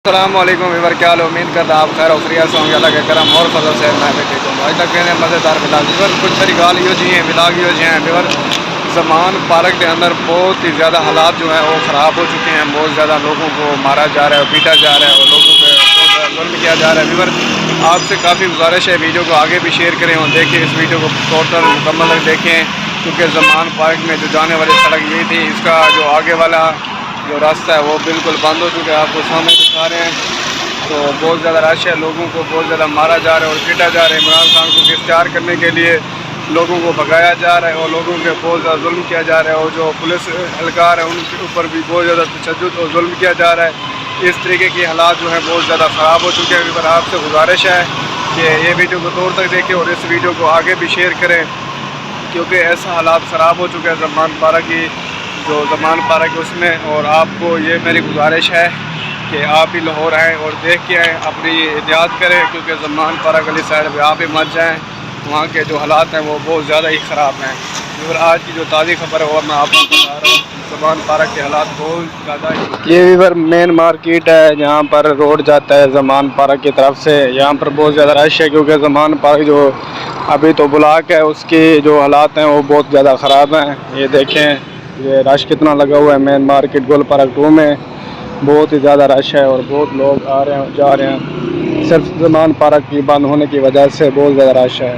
السلام علیکم ویور، کیا حال ہے؟ امید کرتا آپ خیر و خیریت سے ہوں گے۔ اللہ کے کرم اور فضل سے میں بھی ٹھیک ہوں۔ آج تک میں نے مزیدار ولاگ ویور کچھ ساری گال یہ جی ہیں ولاگ یہ جی ہیں ویور زمان پارک کے اندر بہت ہی زیادہ حالات جو ہیں وہ خراب ہو چکے ہیں۔ بہت زیادہ لوگوں کو مارا جا رہا ہے، پیٹا جا رہا ہے اور لوگوں پہ بہت زیادہ ظلم کیا جا رہا ہے۔ ویور آپ سے کافی گزارش ہے ویڈیو کو آگے بھی شیئر کریں اور دیکھیں، اس ویڈیو کو ٹوٹل مکمل تک دیکھیں، کیونکہ زمان پارک میں جو جانے والی سڑک یہ تھی، اس کا جو آگے والا جو راستہ ہے وہ بالکل بند ہو چکا ہے۔ آپ کو سامنے دکھا رہے ہیں، تو بہت زیادہ رش ہے، لوگوں کو بہت زیادہ مارا جا رہا ہے اور پیٹا جا رہا ہے۔ عمران خان کو گرفتار کرنے کے لیے لوگوں کو بھگایا جا رہا ہے اور لوگوں کے بہت زیادہ ظلم کیا جا رہا ہے، اور جو پولیس اہلکار ہیں ان کے اوپر بھی بہت زیادہ تشدد اور ظلم کیا جا رہا ہے۔ اس طریقے کے حالات جو ہیں بہت زیادہ خراب ہو چکے ہیں۔ پر آپ سے گزارش ہے کہ یہ ویڈیو کو دور تک دیکھیں اور اس ویڈیو کو آگے بھی شیئر کریں، کیونکہ ایسا حالات خراب ہو چکے ہیں زمان پارک کی، جو زمان پارک ہے اس میں۔ اور آپ کو یہ میری گزارش ہے کہ آپ بھی لاہور آئیں اور دیکھ کے آئیں، اپنی احتیاط کریں، کیونکہ زمان پارک والی سائڈ پہ آپ بھی مت جائیں، وہاں کے جو حالات ہیں وہ بہت زیادہ ہی خراب ہیں۔ اور آج کی جو تازی خبر ہے وہ میں آپ کو بتا رہا ہوں، زمان پارک کے حالات بہت زیادہ ہی۔ یہ ویور مین مارکیٹ ہے جہاں پر روڈ جاتا ہے زمان پارک کی طرف سے۔ یہاں پر بہت زیادہ رش ہے، کیونکہ زمان پارک جو ابھی تو بلاک ہے، اس کی جو حالات ہیں وہ بہت زیادہ خراب ہیں۔ یہ دیکھیں یہ رش کتنا لگا ہوا ہے مین مارکیٹ گول پارک 2 میں، بہت ہی زیادہ رش ہے اور بہت لوگ آ رہے ہیں جا رہے ہیں۔ صرف زمان پارک کی بند ہونے کی وجہ سے بہت زیادہ رش ہے۔